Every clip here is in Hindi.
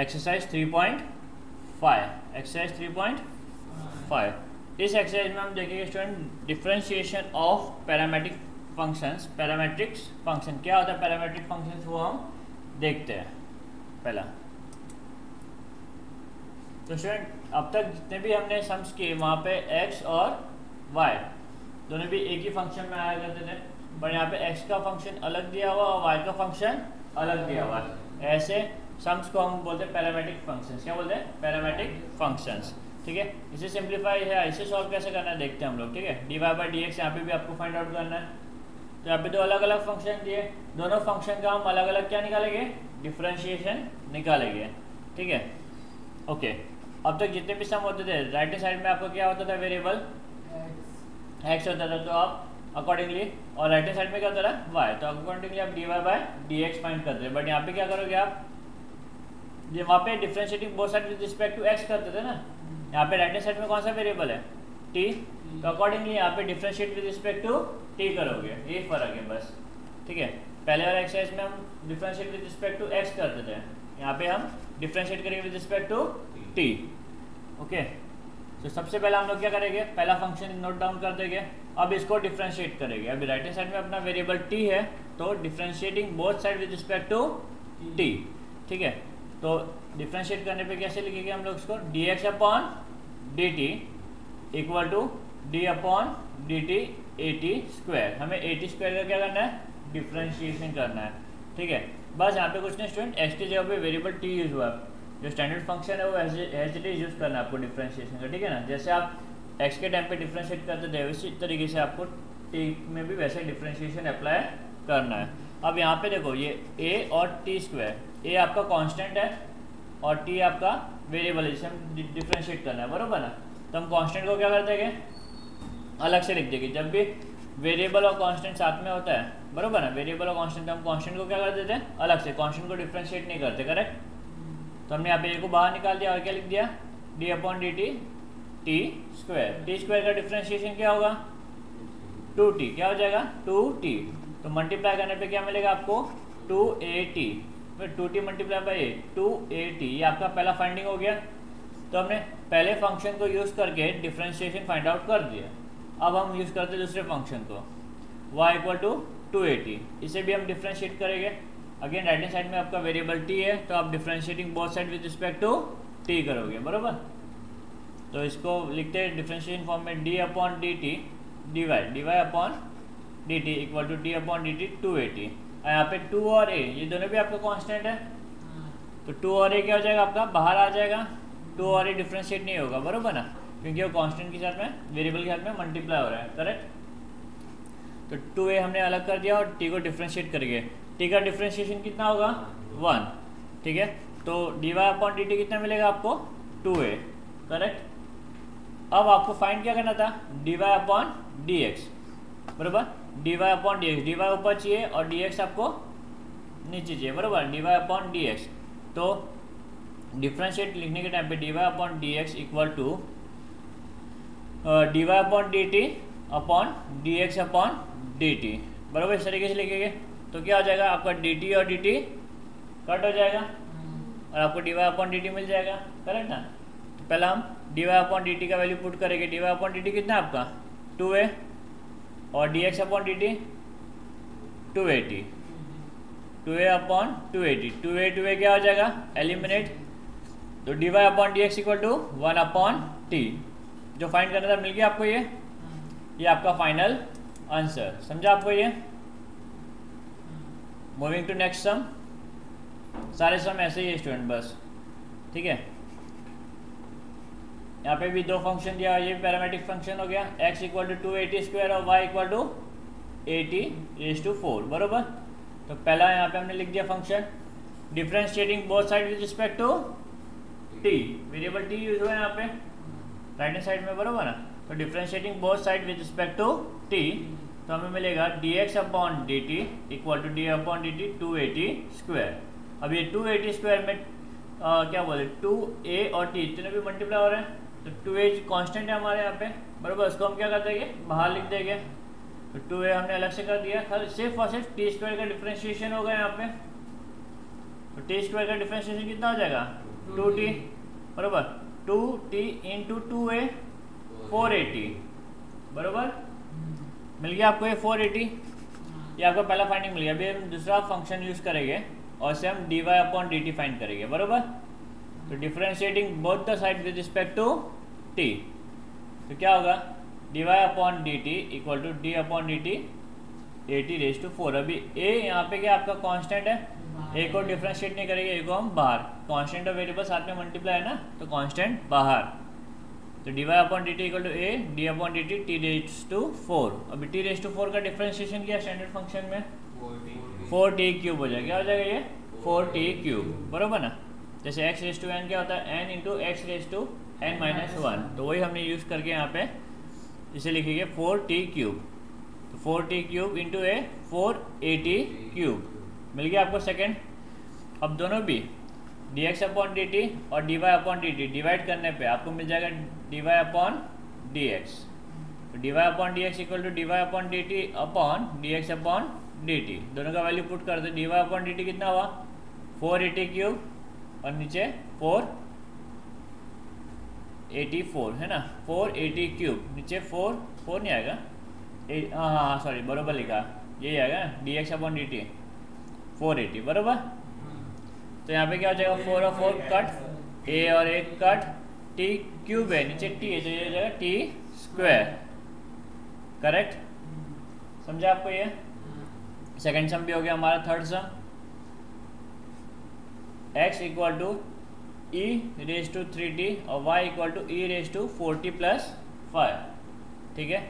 एक्सरसाइज 3.5 एक्सरसाइज 3.5 इस एक्सरसाइज में हम देखेंगे student differentiation of parametric functions. Parametrics function क्या होता है, पैरामेट्रिक फंक्शंस वो हम देखते हैं पहला। तो स्टूडेंट अब तक जितने भी हमने सम्स किए वहाँ पे x और y दोनों भी एक ही फंक्शन में आया करते थे, पर यहाँ पे x का फंक्शन अलग दिया हुआ और y का फंक्शन अलग दिया हुआ है। ऐसे सम्स को हम बोलते हैं पैरामेट्रिक फंक्शंस। क्या बोलते हैं? Parametric functions. ठीक है, इसे सिंप्लीफाई है, इसे सॉल्व कैसे करना है देखते हैं हम लोग। ठीक है, d y by d x यहाँ पे भी आपको फाइंड आउट करना है। तो यहाँ पे दो अलग अलग फंक्शन दिए, दोनों फंक्शन का हम अलग अलग क्या निकालेंगे, डिफरेंशिएशन निकालेंगे। ठीक है, ओके। अब तक जितने भी सम होते थे राइट हैंड साइड में आपको क्या होता था, वेरिएबल एक्स होता था, तो आप अकॉर्डिंगली, और राइट हैंड साइड में क्या होता था, वाई, तो अकॉर्डिंगली आप d y by d x find करते थे। बट यहाँ पे क्या करोगे आप, जो वहाँ पे differentiating both side with respect to x करते थे ना, यहाँ पे राइट हैंड साइड में कौन सा वेरिएबल है, टी, तो अकॉर्डिंगली यहाँ पे differentiate with respect to t करोगे, ये फर्क है बस। ठीक है, पहले वाला एक्सरसाइज में हम differentiate with respect to x करते थे, यहाँ पे हम डिफरेंशिएट करेंगे with respect to t. Okay, तो सबसे पहले हम लोग क्या करेंगे, पहला फंक्शन नोट डाउन कर देंगे, अब इसको डिफरेंशिएट करेंगे। अभी राइट हैंड साइड में अपना वेरिएबल टी है, तो differentiating both side with respect to t. ठीक है, तो डिफरेंशिएट करने पे कैसे लिखेंगे हम लोग इसको, d x upon d t equal to d upon d t a t square. हमें ए टी स्क्वायर का क्या करना है, डिफरेंशिएशन करना है। ठीक है, बस यहाँ पे कुछ नहीं स्टूडेंट, एक्स की जगह पे वेरिएबल टी यूज हुआ है, जो स्टैंडर्ड फंक्शन है वो एज इट इज यूज करना है आपको डिफरेंशिएशन का। ठीक है ना, जैसे आप एक्स के टाइम पे डिफरेंशिएट करते थे उसी तरीके से आपको टी में भी वैसे डिफरेंशिएशन अप्लाई करना है। अब यहाँ पे देखो, ये ए और टी स्क्वायर, ए आपका कांस्टेंट है और टी आपका वेरिएबल है जिसे हम डिफरेंशिएट करना है, बरोबर ना। तो हम कांस्टेंट को क्या कर देंगे, अलग से लिख देंगे। जब भी वेरिएबल और कांस्टेंट साथ में होता है, बरोबर ना, वेरिएबल और कांस्टेंट, हम कांस्टेंट को क्या कर देते हैं, अलग से, कांस्टेंट को डिफरेंशिएट नहीं करते, करेक्ट। तो हमने यहाँ पे ए को बाहर निकाल दिया और क्या लिख दिया, D upon d T T square. T square का डिफरेंशिएशन क्या होगा, टू टी, क्या हो जाएगा, टू टी। तो मल्टीप्लाई करने पे क्या मिलेगा आपको, टू ए टी, फिर two t multiply by a, two a t. ये आपका पहला फाइंडिंग हो गया। तो हमने पहले फंक्शन को यूज़ करके डिफरेंशिएशन फाइंड आउट कर दिया। अब हम यूज़ करते हैं दूसरे फंक्शन को, y equal to two a t, इसे भी हम डिफरेंशिएट करेंगे। अगेन राइट हैंड साइड में आपका वेरिएबल टी है, तो आप differentiating both side with respect to t करोगे, बरोबर। तो इसको लिखते हैं डिफरेंशिएशन फॉर्म में, d upon d t d y upon d t equal to d upon d t two a t. यहाँ पे टू और ए ये दोनों भी आपका कांस्टेंट है, तो टू और ए क्या हो जाएगा आपका, बाहर आ जाएगा। टू और ए डिफरेंशिएट नहीं होगा, बरोबर ना, क्योंकि वो कांस्टेंट के साथ में, वेरिएबल के साथ में मल्टीप्लाई हो रहा है, करेक्ट। तो टू ए हमने अलग कर दिया और टी को डिफरेंशिएट करेंगे। टी का डिफरेंशिएशन कितना होगा, 1। ठीक है, तो d y upon d t कितना मिलेगा आपको, 2a, करेक्ट। अब आपको फाइंड क्या करना था, d y upon d x, बराबर। D y upon d x, d y ऊपर चाहिए और डी एक्स आपको नीचे चाहिए, बराबर। D y upon d x, तो डिफरेंशिएट लिखने के टाइम पे d y upon d x equal to d y upon d t upon d x upon d t, बराबर। इस तरीके से लिखेंगे तो क्या हो जाएगा आपका, डी टी और डी टी कट हो जाएगा और आपको d y upon d t मिल जाएगा, करेक्ट ना। तो पहले हम d y upon d t का वैल्यू पुट करेंगे। D y upon d t कितना है आपका, 2a, और d x upon d t 280, 2a upon 280, 2a क्या हो जाएगा, एलिमिनेट। तो d y upon d x equal to 1 upon T, जो फाइंड करना था मिल गया आपको। ये आपका फाइनल आंसर, समझा आपको ये। मूविंग टू नेक्स्ट सम, सारे सम ऐसे ही है स्टूडेंट बस। ठीक है, यहाँ पे भी दो फंक्शन दिया, ये पैरामेट्रिक फंक्शन हो गया, x इक्वल टू 280 स्क्वायर और y equal to 80 raise to 4, बरोबर। तो पहला यहाँ पे हमने लिख दिया function, differentiating both side with respect to t, variable t use हुआ है यहाँ पे राइट हैंड साइड में, बरोबर ना। तो differentiating both side with respect to t, तो हमें मिलेगा d x upon d t equal to d upon d t 280 square. अब ये 280 स्क्वायर में क्या बोले, 2a और t इतने भी मल्टीप्लाई हो रहे हैं, तो 2a कांस्टेंट है हमारे यहाँ पे, बराबर। उसको हम क्या कर देंगे, बाहर लिख देंगे। तो 2a हमने अलग से कर दिया, सिर्फ और सिर्फ टी स्क्वायर का डिफरेंशिएशन होगा यहाँ पे। तो टी स्क्वायर का डिफरेंशिएशन कितना हो जाएगा 2t, बराबर 2t इंटू 2a 480, बराबर मिल गया आपको ये 480। ये आपका पहला फाइंडिंग मिल गया। अभी हम दूसरा फंक्शन यूज करेंगे और से हम dy अपॉन dt फाइंड करेंगे, बराबर। तो differentiating both the side with respect to t, तो क्या होगा dy upon dt equal to d upon dt 80⁴। अभी a यहाँ पे क्या आपका कांस्टेंट है, a को डिफरेंशिएट नहीं करेंगे, a को हम बाहर, कांस्टेंट और वेरिएबल साथ में मल्टीप्लाई है ना, तो कांस्टेंट बाहर। तो dy upon dt equal to a d upon dt t⁴। अभी t⁴ का डिफरेंशिएशन किया स्टैंडर्ड फंक्शन में 4t³ हो जाएगा। क्या हो जाएगा ये 4t³, बराबर ना। जैसे x⁴n क्या होता है n इंटू x⁴n-1, तो वही हमने यूज़ करके यहाँ पे इसे लिखेंगे 4t³। तो 4t³ इंटू ए 480³ मिल गया आपको सेकेंड। अब दोनों भी dx अपॉन dt और dy अपॉन dt डिवाइड करने पे आपको मिल जाएगा dy अपॉन dx। तो dy upon dx equal to dy upon dt upon dx upon dt, दोनों का वैल्यू पुट कर दो। dy अपॉन dt कितना हुआ 480³ और नीचे 484 है ना, 480³ नीचे 4 नहीं आएगा, हाँ सॉरी बराबर लिखा, यही आएगा dx अपॉन dt 480, बराबर। तो यहाँ पे क्या हो जाएगा 4 और 4 कट, a और a कट, t³ है नीचे t है तो ये हो जाएगा t², करेक्ट। समझा आपको ये। सेकेंड सम भी हो गया हमारा। Third sum x equal to e⁻³ और y इक्वल टू e⁻⁴t+5, ठीक है।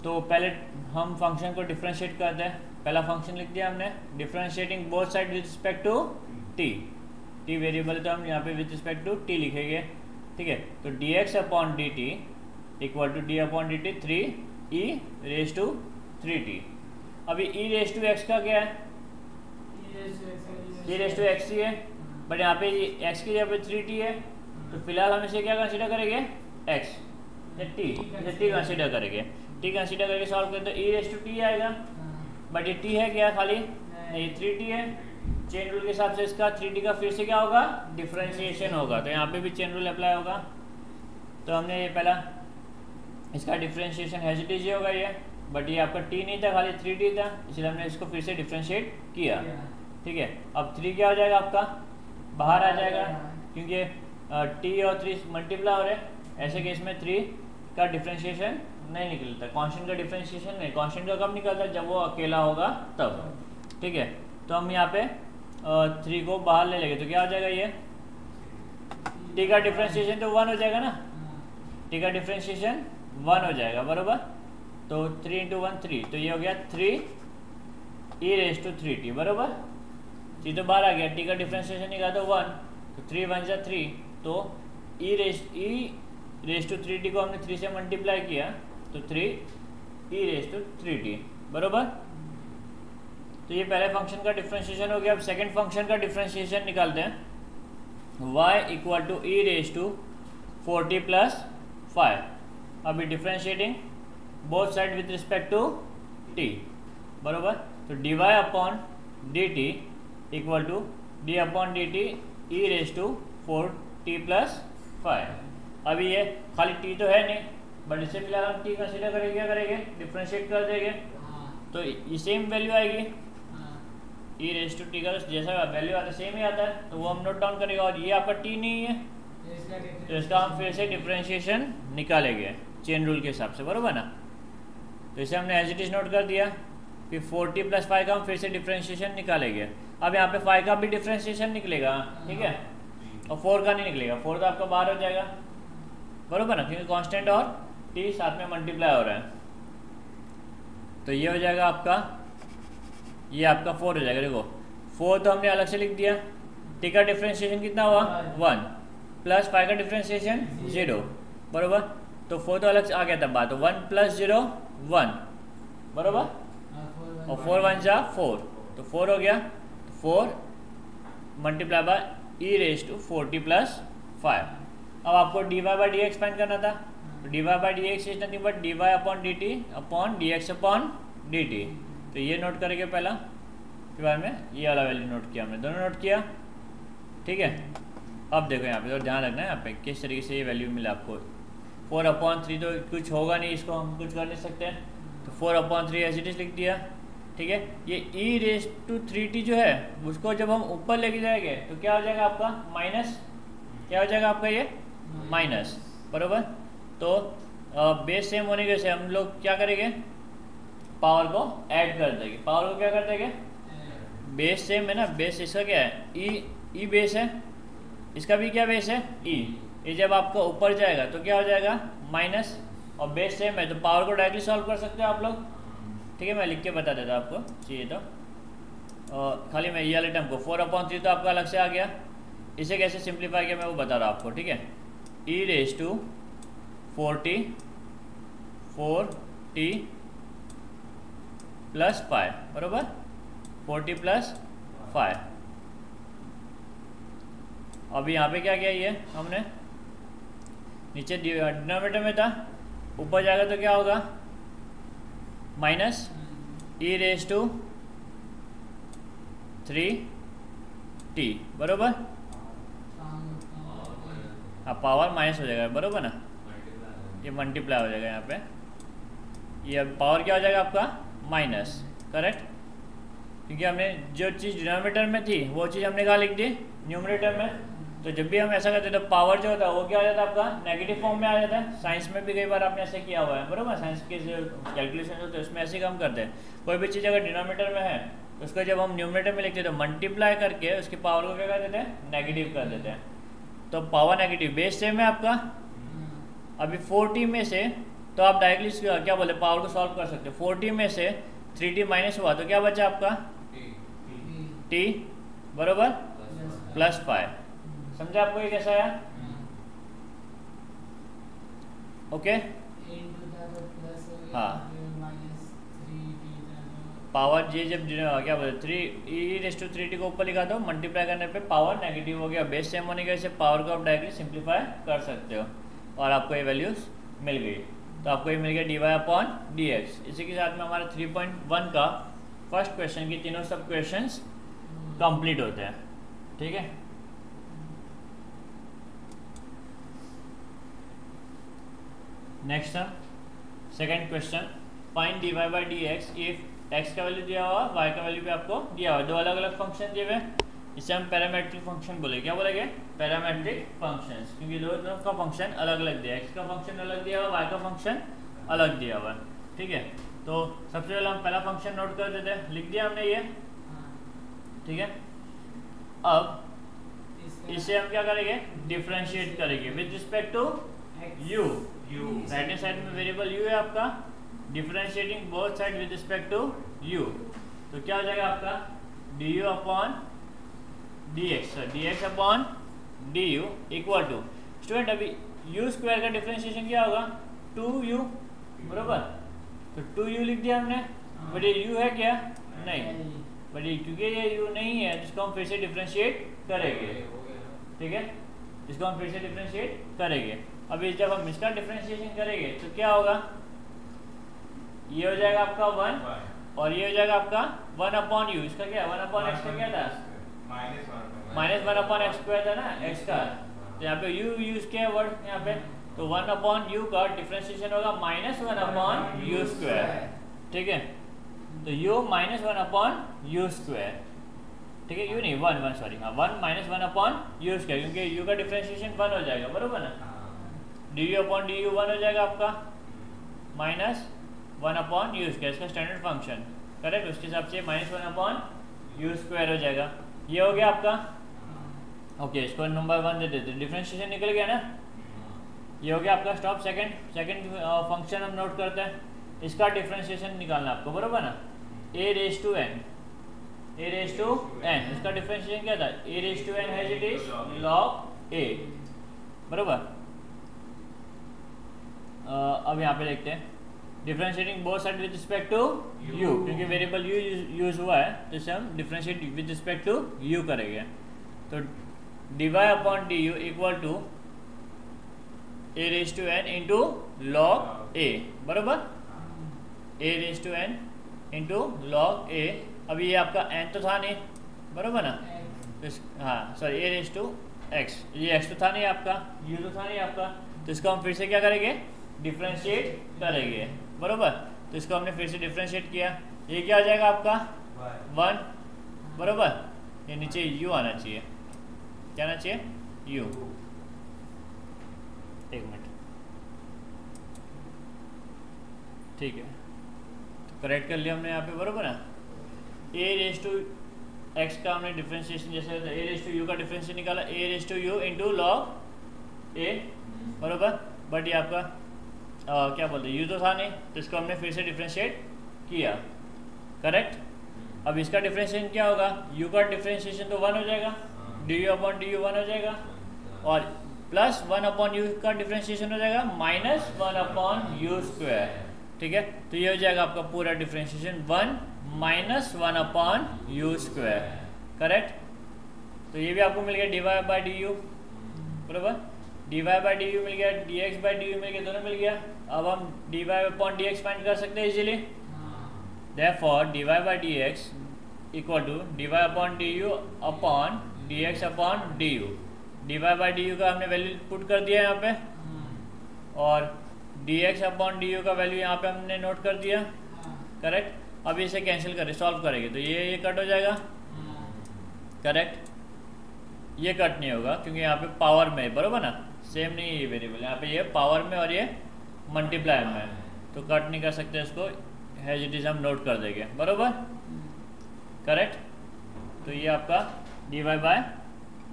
तो पहले हम फंक्शन को डिफरेंशिएट करते हैं। पहला फंक्शन लिख दिया हमने, differentiating both side with respect to t variable, तो हम यहाँ पे विद रिस्पेक्ट टू t लिखेंगे, ठीक है। तो dx upon dt equal to d upon dt 3e⁻³ अभी e⁻x का क्या है, e⁻x ही है, बट यहाँ पे x की जगह पे 3t है, तो फिलहाल हम इसे क्या कंसीडर करेंगे x या t कंसीडर करेंगे। t कंसीडर करके सॉल्व करें तो e⁻t आएगा, बट ये t है क्या खाली, नहीं 3t है। चेन रूल के हिसाब से इसका 3t का फिर से क्या होगा डिफरेंशिएशन होगा, तो यहाँ पे भी चेन रूल अप्लाई होगा। तो हमने ये पहला इसका डिफरेंशिएशन एज होगा ये, बट ये आपका t नहीं था, खाली 3t था, इसलिए हमने इसको फिर से डिफरेंशिएट किया, ठीक है। अब 3 क्या हो जाएगा आपका बाहर आ जाएगा, क्योंकि t और 3 मल्टीप्लाई हो रहे हैं। ऐसे केस में 3 का डिफरेंशिएशन नहीं निकलता, कांस्टेंट का डिफरेंशिएशन नहीं। कांस्टेंट का कब निकलता है, जब वो अकेला होगा तब, ठीक है। तो हम यहाँ पे 3 को बाहर ले लेंगे, तो क्या हो जाएगा ये t का डिफरेंशिएशन तो 1 हो जाएगा ना, t का डिफरेंशिएशन 1 हो जाएगा, बराबर। तो 3 इंटू 1 3, तो ये हो गया 3e⁻3t, बराबर। t तो बाहर आ गया, t का डिफरेंशिएशन निकाला तो 1, तो 3 1 जा 3, तो e⁻3t को हमने 3 से मल्टीप्लाई किया तो 3e⁻3t, बराबर। तो ये पहले फंक्शन का डिफरेंशिएशन हो गया। अब सेकंड फंक्शन का डिफरेंशिएशन निकालते हैं। y इक्वल टू e⁻⁴t+5, अभी differentiating both side with respect to t, बराबर। तो dy upon dt equal to d upon dt e⁻⁴t+5। अभी ये खाली t तो है नहीं, बट इससे फिलहाल हम t कंसीडर करेंगे, क्या करेंगे डिफरेंशिएट कर देंगे, तो ये सेम वैल्यू आएगी। e⁻t का जैसा वैल्यू आता है सेम ही आता है, तो वो हम नोट डाउन करेंगे। और ये आपका t नहीं है, तो इसका हम फिर से डिफरेंशिएशन निकालेंगे चेन रूल के हिसाब से, बराबर ना। तो इसे हमने एज इट इज नोट कर दिया। फिर 4t+5 का हम फिर से डिफरेंशिएशन निकालेंगे। अब यहाँ पे 5 का भी डिफरेंशिएशन निकलेगा, ठीक है, और 4 का नहीं निकलेगा। 4 तो आपका बाहर हो जाएगा, बराबर ना, क्योंकि कांस्टेंट और t साथ में मल्टीप्लाई हो रहा है। तो ये हो जाएगा आपका, ये आपका 4 हो जाएगा। देखो 4 तो हमने अलग से लिख दिया, t का डिफरेंशिएशन कितना हुआ 1 प्लस 5 का डिफरेंशिएशन 0, बराबर। तो 4 तो अलग से आ गया था बात, तो 1 + 0 1, बराबर, और 4 1 जा 4, तो 4 हो गया। 4 मल्टीप्लाई बाय e⁻⁴t+5। अब आपको dy/dx फाइंड करना था, तो dy/dx is nothing but dy upon dt upon dx upon dt। तो ये नोट करेंगे पहला, फिर बाद में ये वाला वैल्यू नोट किया हमने, दोनों नोट किया, ठीक है। अब देखो यहाँ पे तो ध्यान रखना है यहाँ पे किस तरीके से ये वैल्यू मिला आपको। 4/3 तो कुछ होगा नहीं, इसको हम कुछ कर नहीं सकते, तो 4/3 एज इट इज लिख दिया, ठीक है। ये e⁻³ जो है उसको जब हम ऊपर लेके जाएंगे तो क्या हो जाएगा आपका माइनस, क्या हो जाएगा आपका ये माइनस, बराबर। तो बेस सेम होने के से हम लोग क्या करेंगे, पावर को ऐड कर देंगे। पावर को क्या कर देंगे, बेस सेम है ना, बेस इसका क्या है ई बेस है, इसका भी क्या बेस है ई। ये जब आपका ऊपर जाएगा तो क्या हो जाएगा माइनस, और बेस सेम है तो पावर को डायरेक्टली सॉल्व कर सकते हो आप लोग, ठीक है। मैं लिख के बता देता आपको चाहिए तो, खाली मैं ये वाले टर्म को 4/3 तो आपका अलग से आ गया, इसे कैसे सिंप्लीफाई किया मैं वो बता रहा हूँ आपको, ठीक है। e⁻⁴t + 5 बराबर, 40 + 5। अभी यहाँ पे क्या किया ये हमने, नीचे डिनोमिनेटर में था, ऊपर जाएगा तो क्या होगा माइनस e⁻³ बराबर। हाँ पावर माइनस हो जाएगा बराबर ना, ये मल्टीप्लाई हो जाएगा यहाँ पे, ये पावर क्या हो जाएगा आपका माइनस, करेक्ट। क्योंकि हमने जो चीज़ डिनोमिनेटर में थी वो चीज़ हमने कहाँ लिख दी न्यूमरेटर में। तो जब भी हम ऐसा करते हैं तो पावर जो होता है वो क्या हो जाता है आपका नेगेटिव फॉर्म में आ जाता है। साइंस में भी कई बार आपने ऐसे किया हुआ है बराबर, साइंस के जो कैलकुलेशन होते हैं उसमें ऐसे काम करते हैं। कोई भी चीज़ अगर डिनोमिनेटर में है तो उसको जब हम न्यूमरेटर में लिखते हैं तो मल्टीप्लाई करके उसकी पावर को क्या कर देते हैं नेगेटिव कर देते हैं, तो पावर नेगेटिव। बेस सेम है आपका, अभी 4t में से तो आप डायरेक्टली क्या बोले पावर को सॉल्व कर सकते हो। 4t में से 3t माइनस हुआ तो क्या बचा आपका t बराबर +5। समझा आपको ये कैसा है, ओके। हाँ पावर ये जब क्या बोलते 3e⁻³ को ऊपर लिखा दो, मल्टीप्लाई करने पे पावर नेगेटिव हो गया। बेस सेम होने की वजह से पावर को आप डायरेक्टली सिंप्लीफाई कर सकते हो और आपको ये वैल्यूज मिल गई। तो आपको ये मिल गया dy/dx। इसी के साथ में हमारा 3.1 का फर्स्ट क्वेश्चन की तीनों सब क्वेश्चंस कंप्लीट होते हैं, ठीक है। Next second question, find dy/dx if x का वैल्यू दिया हुआ y का वैल्यू भी आपको दिया हुआ, दो अलग अलग फंक्शन दिए हुए, इसे हम पैरामेट्रिक फंक्शन बोले। क्या बोलेंगे पैरामेट्रिक फंक्शंस, क्योंकि दोनों का फंक्शन अलग अलग दिया है, x का फंक्शन अलग दिया हुआ, y का फंक्शन अलग दिया हुआ, ठीक है। तो सबसे पहले हम पहला फंक्शन नोट कर देते हैं, लिख दिया हमने ये, ठीक है। अब इसे हम क्या करेंगे डिफरेंशिएट करेंगे with respect to u। Right hand side में वेरिएबल u है आपका, differentiating both side with respect to u, तो क्या हो जाएगा आपका du/dx इक्वल टू, स्टूडेंट अभी u² का डिफरेंशिएशन क्या होगा 2u बराबर, तो 2u लिख दिया हमने, बट ये u है क्या नहीं, बट क्योंकि ये u नहीं है जिसको हम फिर से डिफरेंशिएट करेंगे, ठीक है। इसको हम फिर से डिफरेंशिएट करेंगे। अभी जब हम इसका डिफरेंशिएशन करेंगे तो क्या होगा, ये हो जाएगा आपका 1 और ये हो जाएगा आपका 1/u। इसका क्या 1/x का क्या था -1/x² था ना x का, तो यहाँ पे u यूज किया वर्ड यहाँ पे, तो 1/u का डिफरेंशिएशन होगा -1/u², ठीक है। तो u -1/u², ठीक है, u नहीं 1 सॉरी, हाँ 1 -1/u², क्योंकि u का डिफरेंशिएशन 1 हो जाएगा बरोबर ना, du/du 1 हो जाएगा आपका -1/u², इसका स्टैंडर्ड फंक्शन, करेक्ट। उसके हिसाब से -1/u² हो जाएगा, ये हो गया आपका, ओके। इसको नंबर 1 दे देते, डिफरेंशिएशन निकल गया ना, ये हो गया आपका स्टॉप। सेकंड फंक्शन हम नोट करते हैं, इसका डिफरेंशिएशन निकालना आपको बरोबर ना, a⁻n, इसका डिफरेंशिएशन क्या था a⁻n has it is log a बरोबर। अब यहाँ पे देखते हैं differentiating both side with respect to u, क्योंकि वेरिएबल u यूज हुआ है तो इसे हम differentiate with respect to u करेंगे। तो dy/du equal to a⁻n into log a बरोबर, a⁻n इंटू log a अभी ये आपका n तो था नहीं, बरोबर ना, तो हाँ sorry a raise to x, ये x तो था नहीं आपका, u तो था नहीं आपका, तो इसको हम फिर से क्या करेंगे, डिफ्रेंशिएट करेंगे, बरोबर। तो इसको हमने फिर से डिफ्रेंशिएट किया, ये क्या हो जाएगा आपका 1, बरोबर। ये नीचे u आना चाहिए, क्या आना चाहिए, u। एक मिनट, ठीक है, तो करेक्ट कर लिया हमने यहाँ पे, बरोबर ना। a रेज टू x का हमने डिफ्रेंशिएशन जैसे a रेज टू u का डिफ्रेंशिएशन निकाला, a raise to u into log a, बरोबर। बट ये आपका क्या बोलते हैं, u तो था नहीं, तो इसको हमने फिर से डिफ्रेंशिएट किया, करेक्ट। अब इसका डिफ्रेंशिएशन क्या होगा, u का डिफ्रेंशिएशन तो 1 हो जाएगा, du अपॉन du 1 हो जाएगा, और प्लस 1 अपॉन u का डिफ्रेंशिएशन हो जाएगा माइनस 1 अपॉन u स्क्वायर, ठीक है। तो ये हो जाएगा आपका पूरा differentiation 1 minus 1 upon u square, correct. तो ये भी आपको मिल गया dy बाई डी यू, बराबर, dy बाई डी यू मिल गया, dx बाई डी यू मिल गया, दोनों मिल गया। अब हम dy अपॉन dx फाइंड कर सकते हैं easily, therefore dy by dx equal to dy upon du upon dx upon du। dy by du का हमने वैल्यू पुट कर दिया यहाँ पे, और dx अपॉन du का वैल्यू यहाँ पे हमने नोट कर दिया, करेक्ट। अब इसे कैंसिल करें, सॉल्व करेंगे तो ये कट हो जाएगा, करेक्ट। ये कट नहीं होगा क्योंकि यहाँ पे पावर में, बरोबर ना, सेम नहीं है ये वेरिएबल, यहाँ पे ये पावर में और ये मल्टीप्लाई में, तो कट नहीं कर सकते इसको, एज इट इज हम नोट कर देंगे, बरोबर, करेक्ट। तो ये आपका dy बाय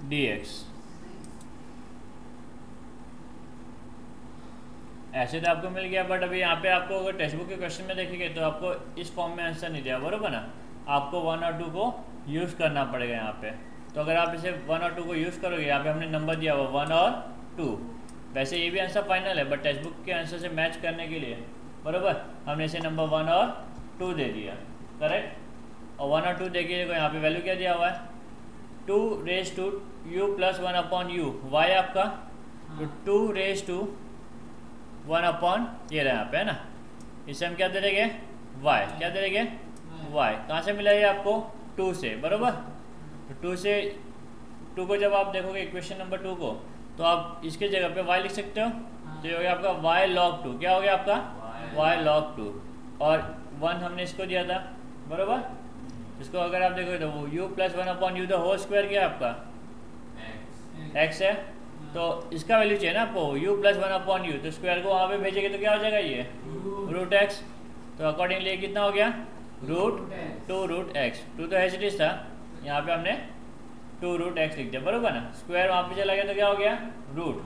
dx। ऐसे तो आपको मिल गया, बट अभी यहाँ पे आपको अगर टेक्स्ट बुक के क्वेश्चन में देखेंगे तो आपको इस फॉर्म में आंसर नहीं दिया, बरोबर ना, आपको 1 और 2 को यूज़ करना पड़ेगा यहाँ पे। तो अगर आप इसे 1 और 2 को यूज़ करोगे, यहाँ पे हमने नंबर दिया हुआ 1 और 2, वैसे ये भी आंसर फाइनल है, बट टेक्स्ट बुक के आंसर से मैच करने के लिए, बरोबर, हमने इसे नंबर 1 और 2 दे दिया, करेक्ट। और 1 और 2 देखिए, देखो यहाँ पे वैल्यू क्या दिया हुआ है, 2 raise to u plus 1 upon u, y आपका, तो 2 रेज टू 1 अपॉन ये रहा यहाँ पे, है ना, इसे हम क्या दे देंगे, y, क्या दे देंगे, y। कहाँ से मिला ये आपको, 2 से, बरोबर। तो 2 से 2 को जब आप देखोगे इक्वेशन नंबर 2 को, तो आप इसके जगह पे y लिख सकते हो, तो ये हो गया आपका y log 2, क्या हो गया आपका y log 2, और 1 हमने इसको दिया था, बरोबर। इसको अगर आप देखोगे तो वो u plus 1 upon u the whole square क्या है आपका, x है, तो इसका वैल्यू चाहिए ना आपको, u प्लस 1 अपॉन यू, तो स्क्वायर को वहाँ पे भेजेंगे तो क्या हो जाएगा, ये रूट x। तो अकॉर्डिंगली कितना हो गया, रूट 2 रूट x, 2 तो एच था, यहाँ पे हमने 2 रूट x लिख दिया, बरोबर ना। स्क्वायर वहाँ पे चला गया तो क्या हो गया, रूट,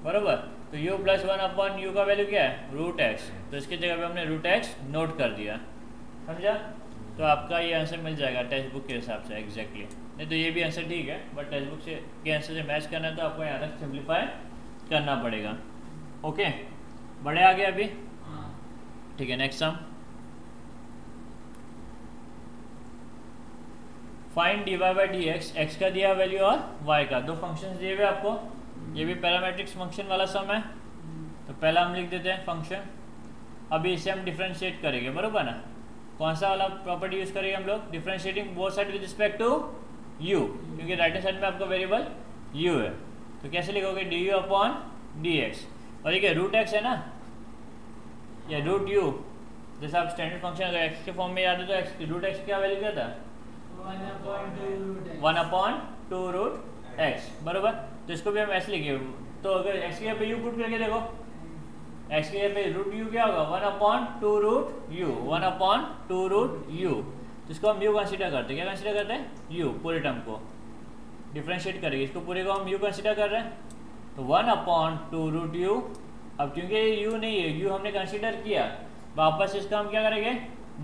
बरोबर। तो u प्लस 1 अपॉन यू का वैल्यू क्या है, रूट x, तो इसकी जगह पे हमने रूट x नोट कर दिया, समझा। तो आपका ये आंसर मिल जाएगा टेक्स्ट बुक के हिसाब से एग्जैक्टली, नहीं तो ये भी आंसर ठीक है, बट टेक्स्ट बुक से के आंसर से मैच करना है तो आपको यहाँ तक सिंप्लीफाई करना पड़ेगा, ओके। बढ़े आगे अभी, ठीक है। Next sum, find dy by dx, x का दिया वैल्यू और y का, दो फंक्शंस दिए हुए आपको, ये भी पैरामेट्रिक्स फंक्शन वाला सम है। तो पहला हम लिख देते हैं फंक्शन, अभी इसे हम डिफ्रेंशिएट करेंगे, बरोबर ना। कौन सा वाला प्रॉपर्टी यूज करेंगे हम लोग, differentiating both side with respect to u, क्योंकि राइट हैंड साइड में आपका वेरिएबल u है, तो कैसे लिखोगे, du अपॉन dx, और ये रूट x है ना, या रूट u, जैसे आप स्टैंडर्ड फंक्शन अगर x के फॉर्म में याद है तो x रूट x क्या वैल्यू क्या था, 1 अपॉन 2 रूट x, बरोबर। तो इसको भी हम ऐसे लिखे, तो अगर x के यहाँ पे u पुट करके देखो, x के यहाँ पे रूट u क्या होगा, 1 upon 2 root u, 1 upon 2 root u, तो इसको हम u कंसीडर करते हैं, क्या कंसीडर करते हैं, u, पूरे टर्म को डिफ्रेंशिएट करेंगे, इसको पूरे को हम u कंसीडर कर रहे हैं, तो 1 अपॉन 2 रूट u। अब क्योंकि ये u नहीं है, u हमने कंसीडर किया, वापस इसका हम क्या करेंगे,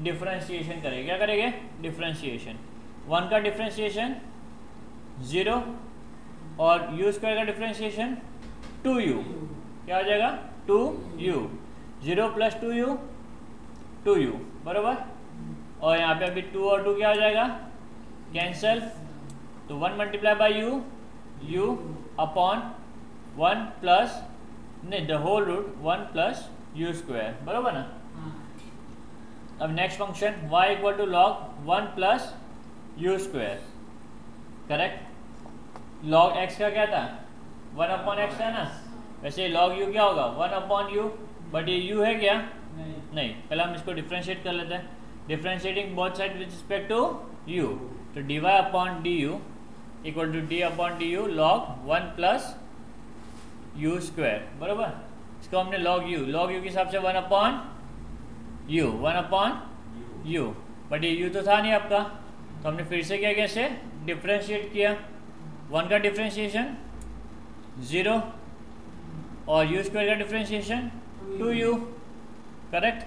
डिफ्रेंशिएशन करेंगे, क्या करेंगे, डिफ्रेंशिएशन। 1 का डिफ्रेंशिएशन 0 और u स्क्वायर का डिफ्रेंशिएशन 2u, क्या हो जाएगा, 2u, 0 प्लस 2u 2u, बरोबर। और यहाँ पे अभी 2 और 2 क्या हो जाएगा, कैंसल, तो 1 multiply by u upon 1 plus नहीं the whole root 1 plus u square, बरोबर ना। अब next function y equal to log 1 plus u square, correct. Log x का क्या था 1 अपॉन एक्स है ना, वैसे लॉग u क्या होगा 1 अपॉन यू, बट ये u है क्या नहीं। पहले हम इसको डिफ्रेंशिएट कर लेते हैं, differentiating both side with respect to u, तो dy upon du equal to d upon du log 1 plus u square, बराबर। इसको हमने लॉग u के हिसाब से 1 अपॉन यू, बट ये u तो था नहीं आपका, तो हमने फिर से क्या किया, इसे डिफ्रेंशिएट किया। 1 का डिफ्रेंशिएशन 0 और यू स्क्वायर का डिफ्रेंशिएशन 2u, करेक्ट।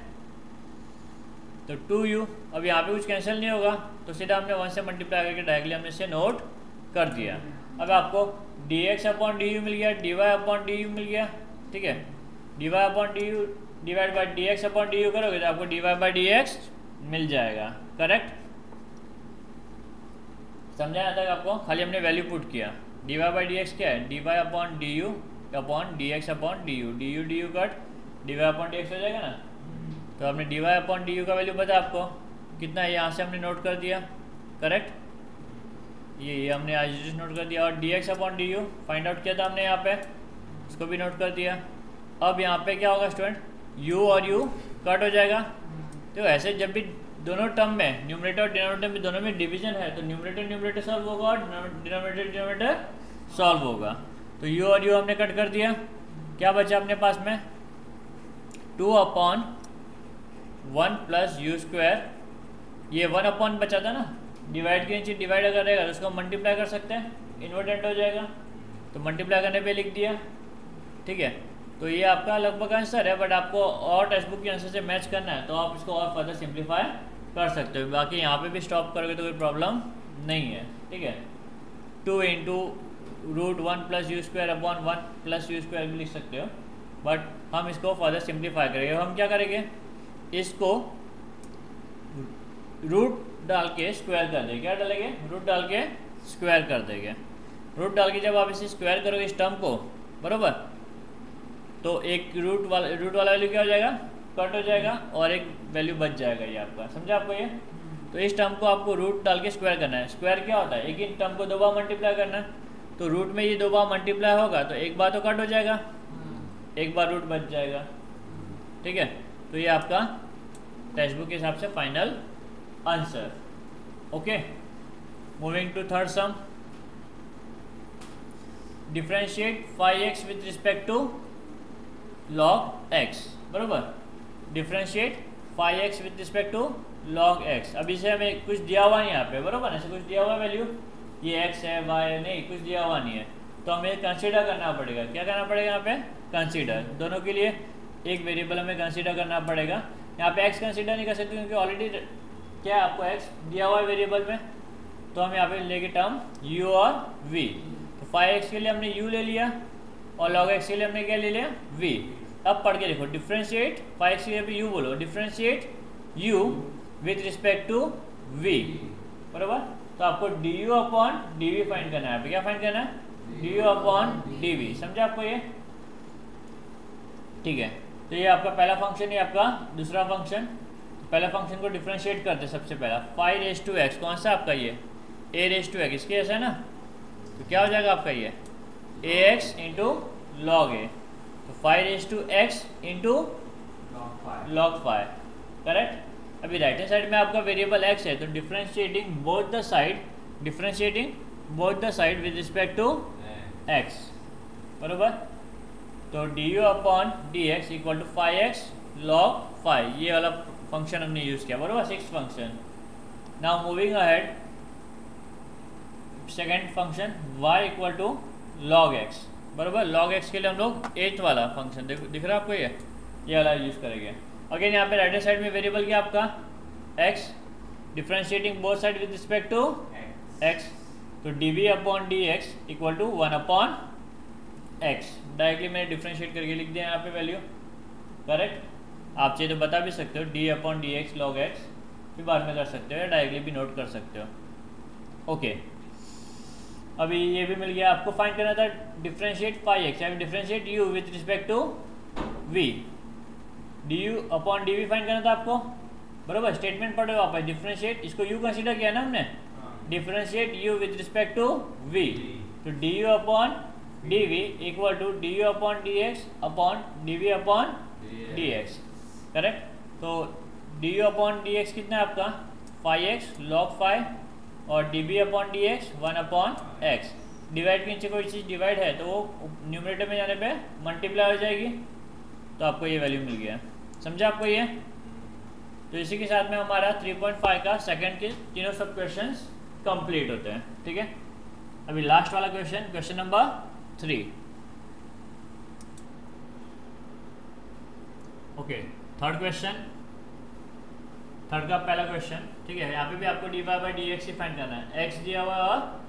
तो 2u, अब यहाँ पे कुछ कैंसिल नहीं होगा, तो सीधा हमने 1 से मल्टीप्लाई करके डायरेक्टली हमने इसे नोट कर दिया। अब आपको dx अपॉन du मिल गया, dy अपॉन du मिल गया, ठीक है। dy upon du divide by dx upon du करोगे तो आपको dy बाई dx मिल जाएगा, करेक्ट। समझा ना तक आपको, खाली हमने वैल्यू पुट किया। dy बाई dx क्या है, dy upon du upon dx upon du cut dy upon dx हो जाएगा ना। तो आपने dy अपॉन du का वैल्यू पता आपको कितना है, यहाँ से हमने नोट कर दिया, करेक्ट। ये हमने आज नोट कर दिया, और dx upon du find out किया था हमने यहाँ पे, इसको भी नोट कर दिया। अब यहाँ पे क्या होगा स्टूडेंट, u और u कट हो जाएगा। तो ऐसे जब भी दोनों टर्म में न्यूमरेटर और डिनोमिनेटर में दोनों में डिवीजन है, तो न्यूमरेटर सॉल्व होगा और डिनोमिनेटर सॉल्व होगा। तो u और u हमने कट कर दिया, क्या बचा अपने पास में 2 अपॉन 1 प्लस यू स्क्वायर, ये 1 अपॉन बचा था ना, डिवाइड के नीचे डिवाइड अगर रहेगा तो उसको मल्टीप्लाई कर सकते हैं, इन्वर्टेंट हो जाएगा, तो मल्टीप्लाई करने पे लिख दिया, ठीक है। तो ये आपका लगभग आंसर है, बट आपको और टेक्स्ट बुक के आंसर से मैच करना है तो आप इसको और फर्दर सिंप्लीफाई कर सकते हो। बाकी यहाँ पे भी स्टॉप करोगे तो कोई प्रॉब्लम नहीं है, ठीक है। 2 into root 1 plus u square upon 1 plus u square भी लिख सकते हो, बट हम इसको फर्दर सिंप्लीफाई करेंगे। हम क्या करेंगे, इसको रूट डाल के स्क्वायर कर देंगे, क्या डालेंगे, रूट डाल के स्क्वायर कर देंगे। रूट डाल के जब आप इसे स्क्वायर करोगे इस टर्म को, बराबर, तो एक रूट वाला वैल्यू क्या हो जाएगा, कट हो जाएगा, और एक वैल्यू बच जाएगा, ये आपका समझा आपको ये। तो इस टर्म को आपको रूट डाल के स्क्वायर करना है। स्क्वायर क्या होता है, एक ही टर्म को 2 बार मल्टीप्लाई करना है, तो रूट में ये 2 बार मल्टीप्लाई होगा तो एक बार तो कट हो जाएगा, एक बार रूट बच जाएगा, ठीक है। तो ये आपका टेक्स्ट बुक के हिसाब से final answer, okay. Moving to third sum, differentiate 5x with respect to log x, बराबर। Differentiate 5x with respect to log x। अब इसे हमें कुछ दिया हुआ नहीं यहाँ पे, बराबर, ऐसे कुछ दिया हुआ वैल्यू, ये x है y है, नहीं कुछ दिया हुआ नहीं है, तो हमें कंसीडर करना पड़ेगा। क्या करना पड़ेगा यहाँ पे, कंसीडर। दोनों के लिए एक वेरिएबल हमें कंसीडर करना पड़ेगा। यहाँ पे x कंसीडर नहीं कर सकते क्योंकि ऑलरेडी क्या है, आपको x दिया हुआ है वेरिएबल में, तो हम यहाँ पे लेके टर्म u और v। तो 5x के लिए हमने u ले लिया और log x के लिए हमने क्या ले लिया, v। अब पढ़ के देखो, डिफरेंशिएट 5x के लिए u बोलो, differentiate u with respect to v, बराबर। तो आपको du अपॉन dv फाइंड करना है। क्या फाइंड करना है, du अपॉन dv, समझा आपको ये, ठीक है। तो ये आपका पहला फंक्शन, ये आपका दूसरा फंक्शन। पहला फंक्शन को डिफरेंशिएट करते सबसे पहला, 5 रेज़ टू x, कौन सा आपका ये a रेज़ टू x, इसके ऐसा है ना, तो क्या हो जाएगा आपका ये ax इंटू लॉग a, तो 5 raise to x into log 5, correct. अभी राइट हैंड साइड में आपका वेरिएबल x है, तो differentiating both the side with respect to x, बराबर। तो du upon dx equal to 5x log 5, ये वाला फंक्शन हमने यूज़ किया, बराबर, 6th function. Now moving ahead, second function y equal to log x, बराबर। लॉग x के लिए हम लोग 8th वाला फंक्शन दिख रहा है आपको, ये वाला यूज़ करेंगे। अगेन यहाँ पे राइट हैंड साइड में वेरिएबल क्या आपका x, differentiating both side with respect to x, तो dv upon dx equal to 1 upon x। Directly मैंने डिफरेंशिएट करके लिख दिया यहाँ पे वैल्यू, करेक्ट। आप चाहिए तो बता भी सकते हो d upon d x log x, फिर बाद में कर सकते हो या डायरेक्टली भी नोट कर सकते हो, ओके। अभी ये भी मिल गया। आपको फाइंड करना था डिफरेंशिएट 5x, यानी differentiate u with respect to v, du upon dv find करना था आपको, बरोबर। स्टेटमेंट पढ़े हो आप, डिफरेंशिएट, इसको यू कंसीडर किया ना हमने, differentiate u with respect to v, तो d u upon d v equal to d u upon d x upon d v upon d x, correct. तो d u upon d x कितना है आपका 5x log 5 और d b upon d x 1 upon x. Divide के नीचे कोई चीज़ डिवाइड है तो वो न्यूमरेटर में जाने पे मल्टीप्लाई हो जाएगी, तो आपको ये वैल्यू मिल गया। समझा आपको ये? तो इसी के साथ में हमारा 3.5 का सेकंड के तीनों सब क्वेश्चंस कंप्लीट होते हैं, ठीक है। अभी लास्ट वाला question, question number 3। Okay, third question, third का पहला क्वेश्चन, ठीक है। यहाँ पे भी आपको d y by d x ही फाइंड करना है। एक्स दिया हुआ और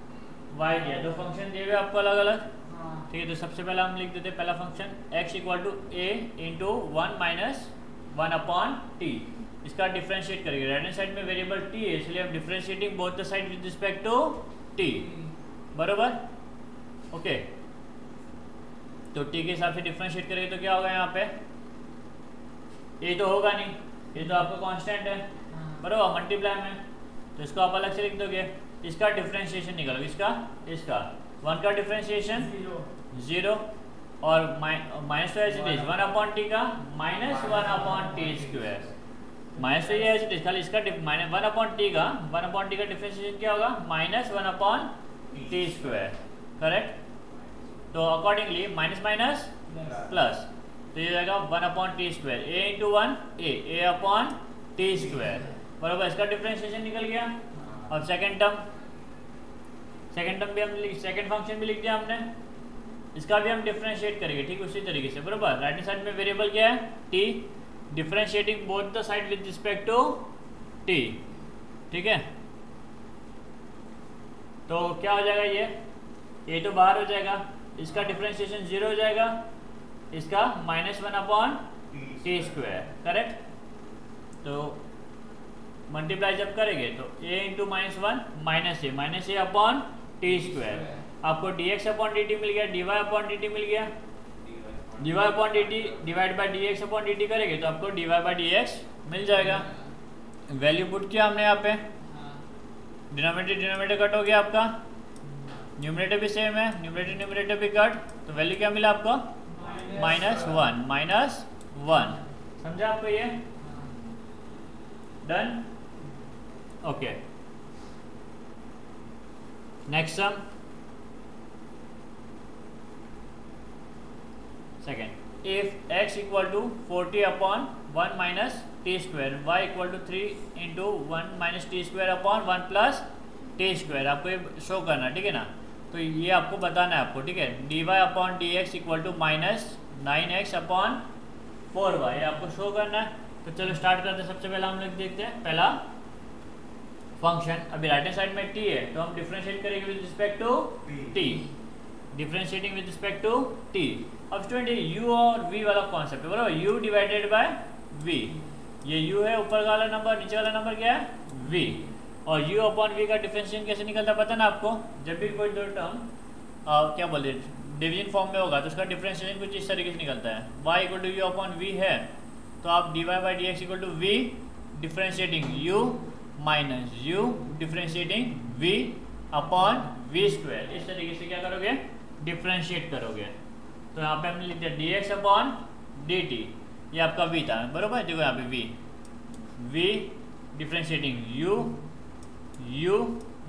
वाई दिया, दो फंक्शन दिए हुए आपको अलग अलग, ठीक है। तो सबसे पहले हम लिख देते हैं पहला function x equal to a into 1 minus 1 upon t. इसका डिफरेंशिएट करेंगे, राइट हैंड साइड में वेरिएबल टी है इसलिए हम differentiating both the side with respect to t, बरोबर। ओके, तो टी के हिसाब से डिफरेंशिएट करेंगे तो क्या होगा यहाँ पे, ए तो होगा नहीं, ये तो आपका कांस्टेंट है, बरोबर, मल्टीप्लाई में, तो इसको आप अलग से लिख दोगे। इसका डिफरेंशिएशन निकालो, इसका 1 का डिफरेंशिएशन 0 और माइनस तो as it is 1 upon t का minus 1 upon t square, minus तो ये एज इट इज, खाली इसका 1 अपॉन टी का डिफरेंशिएशन क्या होगा minus 1 upon t square, correct. तो अकॉर्डिंगली माइनस माइनस प्लस, तो ये जाएगा 1 अपॉन टी स्क्वायर, ए इंटू 1 ए अपॉन टी स्क्वायर, बराबर। इसका डिफरेंशिएशन निकल गया। और सेकंड टर्म भी हम सेकंड फंक्शन भी लिख दिया हमने, इसका भी हम डिफरेंशिएट करेंगे, ठीक उसी तरीके से, बराबर। राइट हैंड साइड में वेरिएबल क्या है t, differentiating both the side with respect to t, ठीक है। तो क्या हो जाएगा, ये तो बाहर हो जाएगा, इसका डिफरेंशिएशन 0 हो जाएगा, इसका minus 1 upon t square, correct. तो मल्टीप्लाई जब करेंगे तो a into -1 minus A upon t square, आपको dx अपॉन dt मिल गया, dy अपॉन dt मिल गया, dy upon dt divide by dx upon dt करेंगे तो आपको dy बाय dx मिल जाएगा। वैल्यू पुट किया हमने यहाँ पे, डिनोमिनेटर कट हो गया आपका, न्यूमरेटर भी सेम है, न्यूमरेटर भी कट, तो वैल्यू क्या मिला आपको -1, समझा आपको ये? Done, okay. Next sum, second, if x equal to 40 upon 1 minus t square, y equal to 3 into 1 minus t square upon 1 plus t square, आपको ये शो करना, ठीक है ना। तो ये आपको बताना है आपको, ठीक है। dy upon d x equal to -9x upon 4y, ये आपको शो करना है। तो चलो स्टार्ट करते हैं। सबसे पहला हम लोग देखते हैं पहला फंक्शन, अभी राइट हैंड साइड में t है तो हम डिफरेंशिएट करेंगे with respect to t, differentiating with respect to t। अब स्टूडेंट ये u और v वाला कॉन्सेप्ट है, बराबर, u डिवाइडेड बाय v, ये u है ऊपर वाला नंबर, नीचे वाला नंबर क्या है v, और u अपॉन v का डिफरेंशिएशन कैसे निकलता है पता ना आपको। जब भी कोई दो टर्म क्या बोलते डिवीजन फॉर्म में होगा तो उसका डिफरेंशिएशन कुछ इस तरीके से निकलता है, y equal to u upon v है तो आप dy by d x equal to v differentiating u minus u differentiating v upon v square, इस तरीके से क्या करोगे डिफरेंशिएट करोगे। तो यहाँ पे हमने लिख दिया dx अपॉन dt, ये आपका v था, बरोबर। देखो यहाँ पे v differentiating u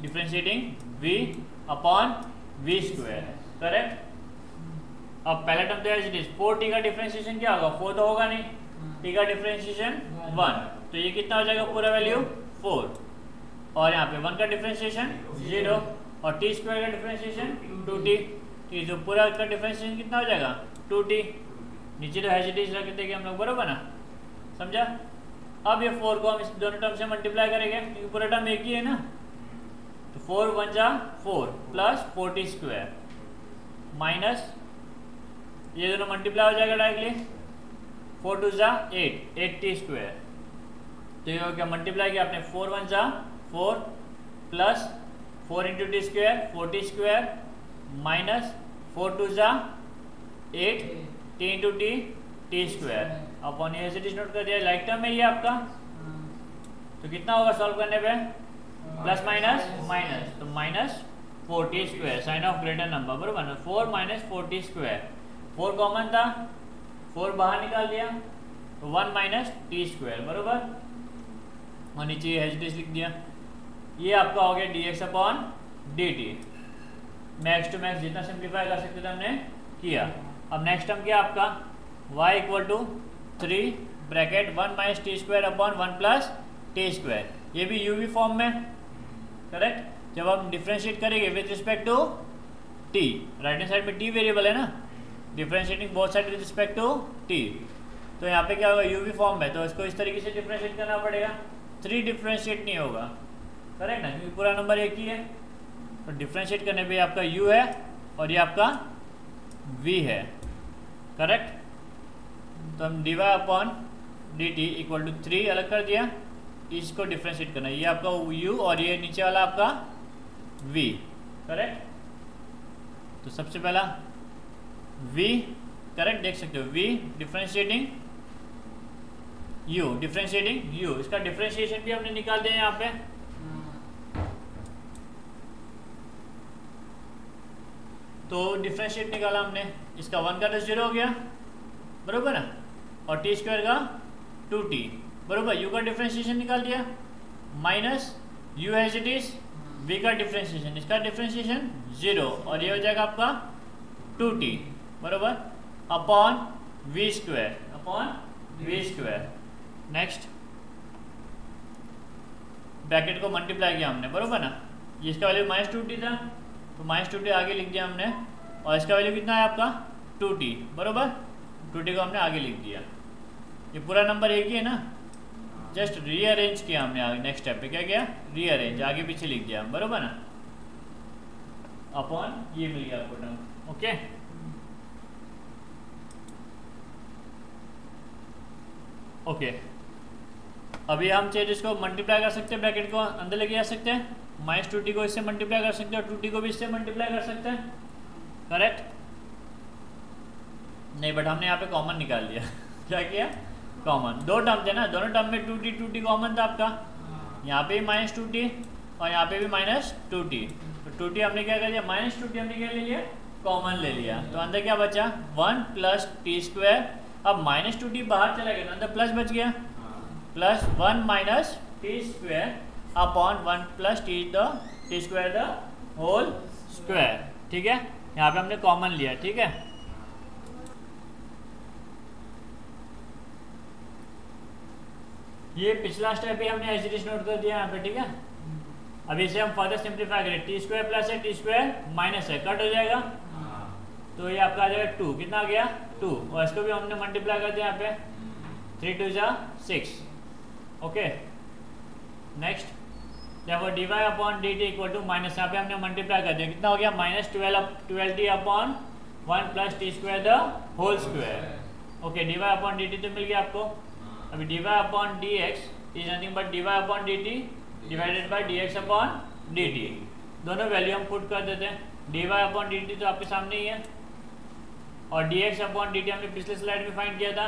differentiating v upon v square, correct. अब पहला टर्म तो एज इट इज 4t का डिफरेंशिएशन क्या होगा, 4 तो होगा नहीं, t का डिफरेंशिएशन 1, तो ये कितना हो जाएगा पूरा वैल्यू 4, और यहाँ पे 1 का डिफरेंशिएशन 0 और t स्क्वायर का डिफरेंशिएशन 2t, ठीक, जो पूरा का डिफरेंशिएशन कितना हो जाएगा 2t, नीचे तो एज इट इज रख देंगे हम लोग, बरोबर ना, समझा। अब ये 4 को हम इस दोनों टर्म से मल्टीप्लाई करेंगे क्योंकि पूरा टर्म एक ही है ना, तो 4 1 जा 4 प्लस 4t स्क्वायर माइनस ये दोनों मल्टीप्लाई हो जाएगा डायरेक्टली, 4 2 जा 8t स्क्वायर, तो ये हो गया मल्टीप्लाई किया आपने 4 1 जा 4 plus 4 into T square 4t square minus 4 2 जा 8 t into T square upon ये नोट कर दिया, लाइक टर्म है ये आपका, तो कितना होगा सॉल्व करने पे, प्लस माइनस माइनस, तो minus 40 square, sign of greater number, बरोबर ना। 4 माइनस 40 स्क्वायर, 4 कॉमन था, 4 बाहर निकाल दिया, तो 1 माइनस टी स्क्वायर, बरोबर। और नीचे ये एच लिख दिया। ये आपका हो गया dx upon dt। Max to max जितना सिंप्लीफाई कर सकते थे हमने किया। अब नेक्स्ट टर्म क्या आपका, y equal to 3 bracket 1 minus t square upon 1 plus t square, ये भी u v फॉर्म में, करेक्ट। जब हम डिफ्रेंशिएट करेंगे with respect to t, right hand side में t वेरिएबल है ना, differentiating both side with respect to t, तो यहाँ पे क्या होगा, u v फॉर्म में, तो इसको इस तरीके से डिफ्रेंशिएट करना पड़ेगा। 3 डिफ्रेंशिएट नहीं होगा, करेक्ट ना, क्योंकि पूरा नंबर एक ही है। तो डिफ्रेंशिएट करने पे आपका u है और ये आपका v है, करेक्ट। तो हम dy upon dt equal to 3 अलग कर दिया, इसको डिफ्रेंशिएट करना, ये आपका u और ये नीचे वाला आपका v, करेक्ट। तो सबसे पहला v, करेक्ट, देख सकते हो v differentiating u, differentiating u, इसका डिफ्रेंशिएशन भी हमने निकाल दिया यहाँ पे। तो डिफ्रेंशिएट निकाला हमने, इसका 1 का तो 0 हो गया, बरोबर ना, और टी स्क्वायर का 2t, बरोबर। u का डिफ्रेंशिएशन निकाल दिया, minus u as it is, v का डिफ्रेंशिएशन, इसका डिफ्रेंशिएशन 0, और ये हो जाएगा आपका 2t, बरोबर, upon v square, upon v square. Next bracket को मल्टीप्लाई किया हमने, बरोबर ना, ये इसका वैल्यू माइनस 2t था, तो माइनस 2t आगे लिख दिया हमने, और इसका वैल्यू कितना है आपका 2t, बरोबर। 2t को हमने आगे लिख दिया। ये पूरा नंबर एक ही है ना, जस्ट रीअरेंज किया हमने। आगे नेक्स्ट स्टेप पे क्या किया, रीअरेंज, आगे पीछे लिख दिया, बरोबर ना, अपॉन ये मिल गया आपको टर्म, ओके। ओके, अभी हम चाहिए इसको मल्टीप्लाई कर सकते हैं, ब्रैकेट को अंदर लेके जा सकते हैं, माइनस 2t को इससे मल्टीप्लाई कर सकते हैं और 2t को भी इससे मल्टीप्लाई कर सकते हैं, करेक्ट। नहीं, बट हमने यहाँ पे कॉमन निकाल दिया क्या किया, कॉमन, दो टर्म थे ना, दोनों टर्म में 2t कॉमन था आपका, यहाँ पे भी माइनस 2t और यहाँ पे भी माइनस 2t, तो 2t हमने क्या कर दिया, माइनस 2t हमने क्या ले लिया, कॉमन ले लिया, तो अंदर क्या बचा 1 प्लस टी स्क्वायर। अब माइनस 2t बाहर चला गया, तो अंदर प्लस बच गया, plus 1 minus t square upon 1 plus t square the whole square, ठीक है। यहाँ पे हमने कॉमन लिया, ठीक है। ये पिछला स्टेप भी हमने एज इट इज नोट कर दिया यहाँ पे, ठीक है। अभी इसे हम फर्दर सिंप्लीफाई करें, टी स्क्वायर प्लस है, टी स्क्वायर माइनस है, कट हो जाएगा, तो ये आपका आ जाएगा 2, कितना आ गया 2, और इसको भी हमने मल्टीप्लाई कर दिया यहाँ पे, 3 2 जा 6, ओके। नेक्स्ट देखो dy upon dt equal to minus, यहाँ पे हमने मल्टीप्लाई कर दिया, कितना हो गया minus 12t upon 1 plus t square the whole square, okay. dy upon dt तो मिल गया आपको। अभी dy upon dx is nothing but dy upon dt divided by dx upon dt, दोनों वैल्यू हम पुट कर देते हैं। dy अपॉन dt तो आपके सामने ही है, और dx अपॉन dt हमने पिछले स्लाइड में फाइंड किया था,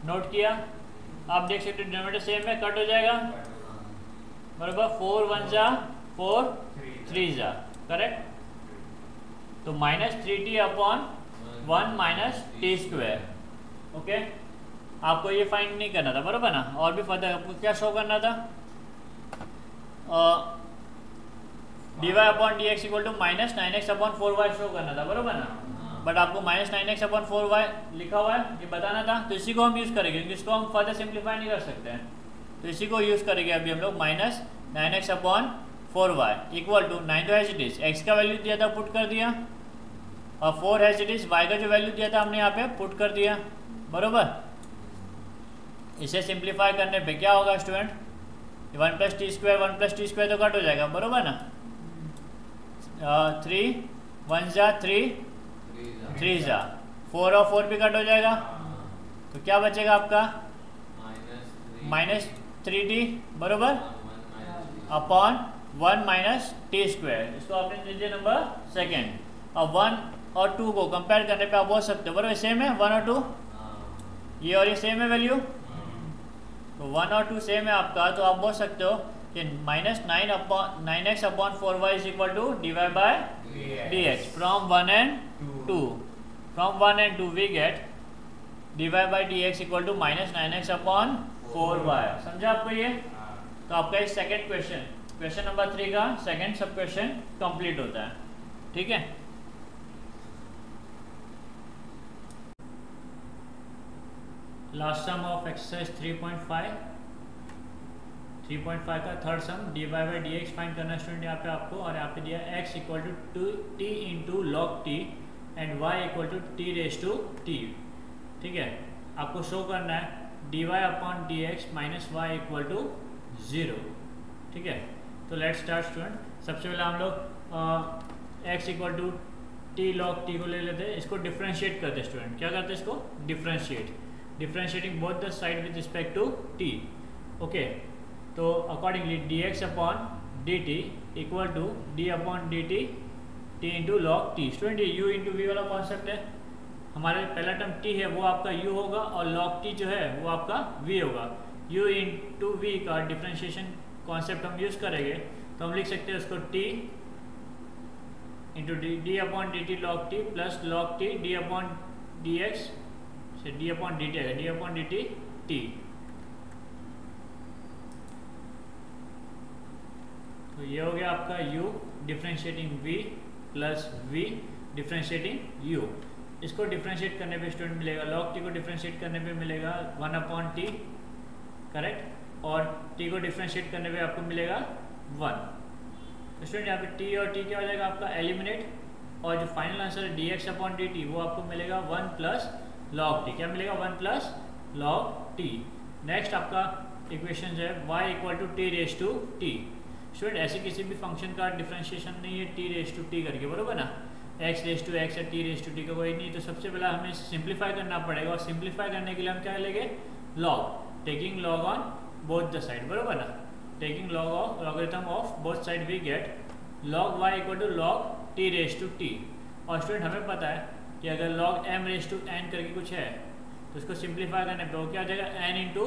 नोट किया। आप देख सकते हो डिनोमिनेटर सेम है, कट हो जाएगा, बराबर, 4 1 जा 4 3 जा, करेक्ट। तो minus 3t upon 1 minus t square, okay. आपको ये फाइंड नहीं करना था, बराबर ना, और भी फर्दर आपको क्या शो करना था, dy upon dx equal to minus 9x upon 4y show करना था, बराबर ना, बट आपको माइनस 9x अपॉन 4y लिखा हुआ है, ये बताना था, तो इसी को हम यूज़ करेंगे, क्योंकि इसको हम फर्दर सिंप्लीफाई नहीं कर सकते हैं, तो इसी को यूज़ करेंगे अभी हम लोग, minus 9x upon 4y equal to 9 तो हैज इट इज, x का वैल्यू दिया था पुट कर दिया, और 4 हैज इट इज, y का जो वैल्यू दिया था हमने यहाँ पे पुट कर दिया, बराबर। इसे सिंप्लीफाई करने पे क्या होगा स्टूडेंट, 1 प्लस टी स्क्वायर तो कट हो जाएगा, बराबर ना, 3 1 जा 3 जा 4 और 4 भी कट हो जाएगा, तो क्या बचेगा आपका माइनस 3t, बराबर, अपॉन 1 माइनस टी स्क्वायर, इसको आपने दीजिए नंबर सेकेंड। अब 1 और 2 को कंपेयर करने पे आप बोल सकते हो, बराबर सेम है 1 और 2, ये और ये सेम है वैल्यू, तो 1 और 2 सेम है आपका, तो आप बोल सकते हो कि -9x upon 4y is equal to dy by dx from 1 and 2. From 1 and 2 we get dy by dx equal to -9x upon 4y. समझा आपको ये? तो आपका ये सेकेंड क्वेश्चन नंबर 3 का सेकेंड सब क्वेश्चन कंप्लीट होता है. ठीक है. लास्ट सम ऑफ एक्सरसाइज 3.5 का third sum dy by d x find करना स्टूडेंट यहाँ पे आपको, और यहाँ पे दिया x equal to t into log t and y equal to t raise to t. ठीक है. आपको शो करना है dy upon d x minus y equal to 0. ठीक है. तो लेट्स स्टार्ट स्टूडेंट. सबसे पहले हम लोग x equal to t log t को ले लेते हैं. इसको डिफ्रेंशिएट करते हैं स्टूडेंट. क्या करते हैं इसको? Differentiating both the side with respect to t. Okay. तो accordingly dx upon dt equal to d upon dt t into log t. Student ये u इंटू v वाला कॉन्सेप्ट है. हमारे पहला टर्म t है वो आपका u होगा और log t जो है वो आपका v होगा. u इंटू v का डिफ्रेंशिएशन कॉन्सेप्ट हम यूज़ करेंगे तो हम लिख सकते हैं उसको t into D upon d T log T plus log T D upon d x से डी अपॉन डी टी आएगा, D upon d T T. तो ये हो गया आपका u differentiating v plus v differentiating u. इसको डिफ्रेंशिएट करने पे स्टूडेंट मिलेगा log t को डिफ्रेंशिएट करने पे मिलेगा 1 अपॉन टी. करेक्ट. और t को डिफ्रेंशिएट करने पे आपको मिलेगा 1. तो स्टूडेंट यहाँ पे t और t क्या हो जाएगा आपका एलिमिनेट, और जो फाइनल आंसर है dx अपॉन dt वो आपको मिलेगा 1 प्लस लॉग t. क्या मिलेगा? 1 प्लस लॉग t. नेक्स्ट आपका इक्वेशन है y equal to t raise to t. Student ऐसे किसी भी फंक्शन का डिफ्रेंशिएशन नहीं है t रेज टू t करके, बरोबर ना. x रेज टू x या t रेज टू t का कोई नहीं. तो सबसे पहले हमें सिंप्लीफाई करना पड़ेगा, और सिंप्लीफाई करने के लिए हम क्या लेंगे? Log. Taking log on both the side, बरोबर ना. Taking log of logarithm of both side we get log y equal to log t raise to t. और स्टूडेंट हमें पता है कि अगर log m raise to n करके कुछ है तो उसको सिंप्लीफाई करने पे वो क्या आ जाएगा? n into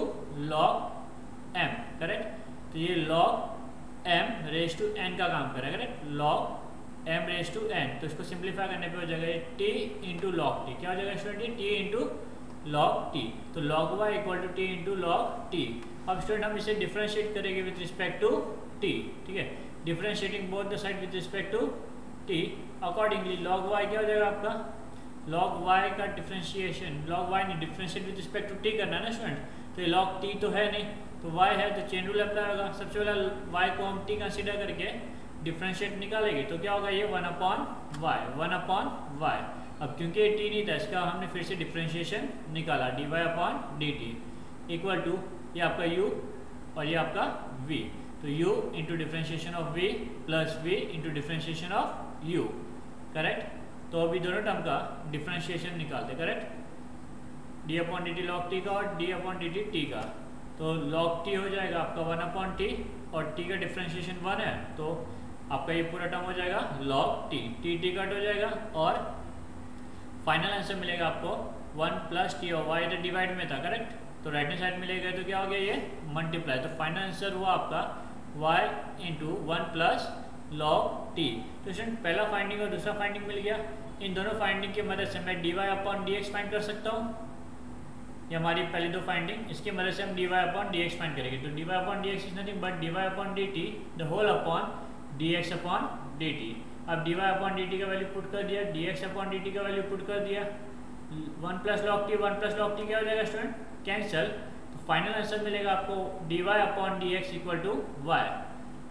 log m. Correct. तो ये log m raise to n का काम करेगा. Correct. Log m raise to n. तो इसको सिंप्लीफाई करने पे हो जाएगा ये t इंटू लॉग t. क्या हो जाएगा student? t into log t. तो log y equal to t into log t. अब स्टूडेंट हम इसे डिफ्रेंशिएट करेंगे विद रिस्पेक्ट टू t. ठीक है. Differentiating both the side with respect to t. Accordingly log y क्या हो जाएगा आपका? लॉग y का डिफ्रेंशिएशन, लॉग y ने differentiate with respect to t करना है ना स्टूडेंट. तो ये लॉग t तो है नहीं, तो y है तो चेन रूल अप्लाई होगा. सबसे पहले y को हम t कंसीडर करके डिफ्रेंशिएट निकालेंगे तो क्या होगा? ये 1 अपॉन y, 1 अपॉन y. अब क्योंकि ये t नहीं था इसका हमने फिर से डिफ्रेंशिएशन निकाला dy upon dt equal to ये आपका u और ये आपका v. तो u into differentiation of v plus v into differentiation of u. Correct. तो अभी दोनों टर्म का डिफ्रेंशिएशन निकालते. Correct. d upon dt log t का और d अपॉन dt t का. तो लॉग t हो जाएगा आपका 1 अपॉन t और t का डिफ्रेंशिएशन 1 है तो आपका ये पूरा टर्म हो जाएगा लॉग t. t कट हो जाएगा और फाइनल आंसर मिलेगा आपको 1 प्लस t और y तो डिवाइड में था. करेक्ट. तो राइट हैंड साइड मिलेगा तो क्या हो गया? ये मल्टीप्लाई. तो फाइनल आंसर हुआ आपका y into 1 plus log t. तो स्टूडेंट पहला फाइंडिंग और दूसरा फाइंडिंग मिल गया. इन दोनों फाइंडिंग की मदद से मैं dy अपॉन dx फाइंड कर सकता हूँ. ये हमारी पहली दो फाइंडिंग, इसकी मदद से हम dy अपॉन dx फाइंड करेंगे. तो dy upon dx is nothing but dy upon dt the whole upon dx upon dt. अब dy अपॉन dt का वैल्यू पुट कर दिया, dx अपॉन dt का वैल्यू पुट कर दिया. 1 plus log t, 1 plus log t क्या हो जाएगा स्टूडेंट? कैंसल. तो फाइनल आंसर मिलेगा आपको dy upon dx equal to y.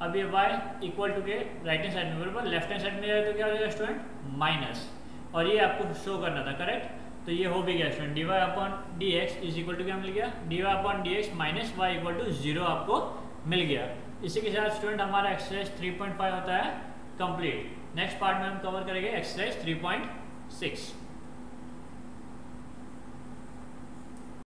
अब ये y इक्वल टू के राइट हैंड साइड में, बराबर लेफ्ट हैंड साइड में जाएगा तो क्या हो जाएगा स्टूडेंट? माइनस. और ये आपको शो करना था. करेक्ट. तो ये हो भी गया student. dy upon dx is equal to क्या मिल गया? dy upon dx minus y equal to 0 आपको मिल गया. इसी के साथ स्टूडेंट हमारा एक्सरसाइज 3.5 होता है कंप्लीट. नेक्स्ट पार्ट में हम कवर करेंगे एक्सरसाइज 3.6.